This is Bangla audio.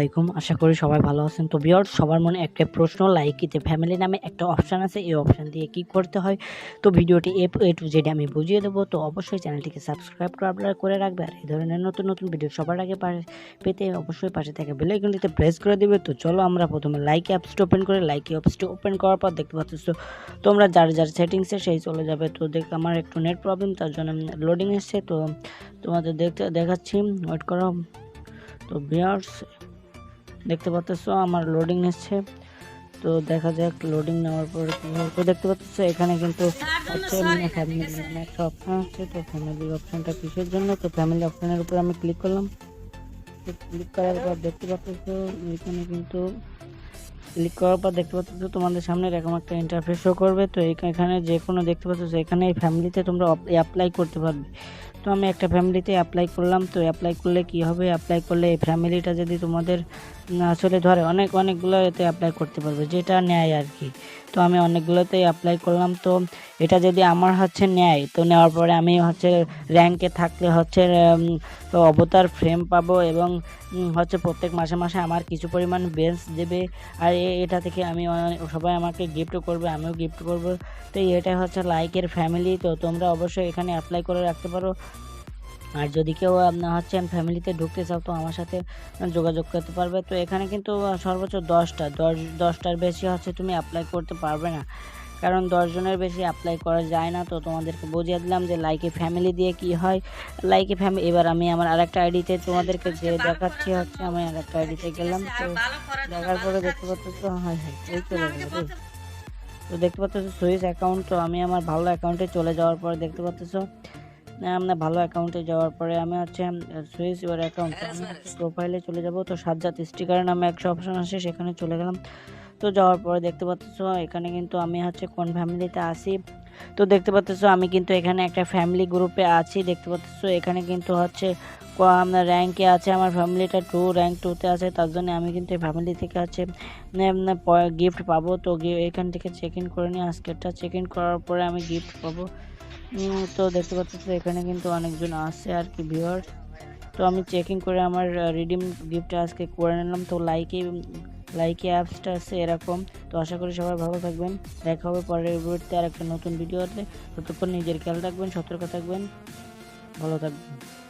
আলাইকুম। আশা করি সবাই ভালো আছেন। তো ভিউয়ার্স, সবার মনে একটা প্রশ্ন, লাইকিতে ফ্যামিলি নামে একটা অপশন আছে, এই অপশন দিয়ে কি করতে হয়। তো ভিডিওটি এ টু জেড আমি বুঝিয়ে দেবো। তো অবশ্যই চ্যানেলটিকে সাবস্ক্রাইব করে রাখবে, আর এই ধরনের নতুন ভিডিও সবার আগে পেতে অবশ্যই পাশে থাকা বেল আইকনটিতে প্রেস করে দিবে। তো চলো আমরা প্রথমে লাইকি অ্যাপসটি ওপেন করে, লাইকি অ্যাপসটি ওপেন করার পর দেখতে পাচ্ছ তোমরা যার সেটিংসে সেই চলে যাবে। তো আমার একটু নেট প্রবলেম, তার জন্য লোডিং এসছে। তো তোমাদের দেখাচ্ছি, ওয়েট করো। তো ভিউয়ার্স, দেখতে পাচ্ছ আমার লোডিং নিচ্ছে। তো দেখা যাক লোডিং নেওয়ার পরে কি হবে। তো দেখতে পাচ্ছ এখানে কিন্তু হচ্ছে ফ্যামিলি নামে একটা অপশন আছে। তো ফ্যামিলির অপশনটা কিসের জন্য, তো ফ্যামিলি অপশনের উপর আমি ক্লিক করলাম। তো ক্লিক করার পর দেখতে পাচ্ছ এখানে কিন্তু ক্লিক করার পর দেখতে পাচ্ছ তোমাদের সামনে এরকম একটা ইন্টারফেস শো করবে। তো এখানে যে কোনো দেখতে পাচ্ছ এখানে এই ফ্যামিলিতে তোমরা অ্যাপ্লাই করতে পারবে। তো আমি একটা ফ্যামিলিতে অ্যাপ্লাই করলাম। তো অ্যাপ্লাই করলে কি হবে, অ্যাপ্লাই করলে এই ফ্যামিলিটা যদি তোমাদের আসলে ধরে অনেকগুলো এতে অ্যাপ্লাই করতে পারবে, যেটা নেয় আর কি। তো আমি অনেকগুলোতেই অ্যাপ্লাই করলাম। তো এটা যদি আমার হচ্ছে নেয়, তো নেওয়ার পরে আমি হচ্ছে র্যাঙ্কে থাকলে হচ্ছে তো অবতার ফ্রেম পাবো, এবং হচ্ছে প্রত্যেক মাসে আমার কিছু পরিমাণ বেঞ্চ দেবে। আর এটা থেকে আমি সবাই আমাকে গিফটও করবে, আমিও গিফট করব। তো এটাই হচ্ছে লাইকের ফ্যামিলি। তো তোমরা অবশ্যই এখানে অ্যাপ্লাই করে রাখতে পারো। আর যদি কেউ হচ্ছে ফ্যামিলিতে ঢুকতে চাও, তো আমার সাথে যোগাযোগ করতে পারবে। তো এখানে কিন্তু সর্বোচ্চ 10টার বেশি হচ্ছে তুমি অ্যাপ্লাই করতে পারবে না, কারণ 10 জনের বেশি অ্যাপ্লাই করা যায় না। তো তোমাদেরকে বুঝিয়ে দিলাম যে লাইকি ফ্যামিলি দিয়ে কি হয়। লাইকি ফ্যামিলি, এবার আমি আমার আরেকটা আইডিতে তোমাদেরকে যে দেখাচ্ছি হচ্ছে, আমি আরেকটা আইডিতে গেলাম। তো দেখার পরে দেখতে পাচ্ছ এই চলে গেল। তো দেখতে পাচ্ছ সুইচ অ্যাকাউন্ট। তো আমি আমার ভালো অ্যাকাউন্টে চলে যাওয়ার পরে দেখতে পাচ্ছ আমরা ভালো অ্যাকাউন্টে যাওয়ার পরে আমি হচ্ছে সুইচ ইউর অ্যাকাউন্ট, আমি প্রোফাইলে চলে যাব। তো সাজ্জাদ স্টিকার নামে একটা অপশন আসে, সেখানে চলে গেলাম। তো যাওয়ার পরে দেখতে পাচ্ছ এখানে কিন্তু আমি হচ্ছে কোন ফ্যামিলিতে আসি। তো দেখতে পাচ্ছ আমি কিন্তু এখানে একটা ফ্যামিলি গ্রুপে আছি। দেখতে পাচ্ছ এখানে কিন্তু হচ্ছে আপনার র্যাঙ্কে আছে, আমার ফ্যামিলিটা র্যাঙ্ক 2তে আছে। তার জন্য আমি কিন্তু এই ফ্যামিলি থেকে আছে গিফট পাবো। তো এখান থেকে চেক ইন করে নিই, আজকেরটা চেক ইন করার পরে আমি গিফট পাবো। তো দেখতে পাচ্ছ এখানে কিন্তু অনেকজন আসছে আর কি ভিউয়ার্স। তো আমি চেকিং করে আমার রিডিম গিফটটা আজকে করে নিলাম। তো লাইকি অ্যাপসটা আছে এরকম। তো আশা করি সবাই ভালো থাকবেন, দেখা হবে পরবর্তীতে আর একটা নতুন ভিডিওতে। ততক্ষণ নিজের খেয়াল রাখবেন, সতর্ক থাকবেন, ভালো থাকবেন।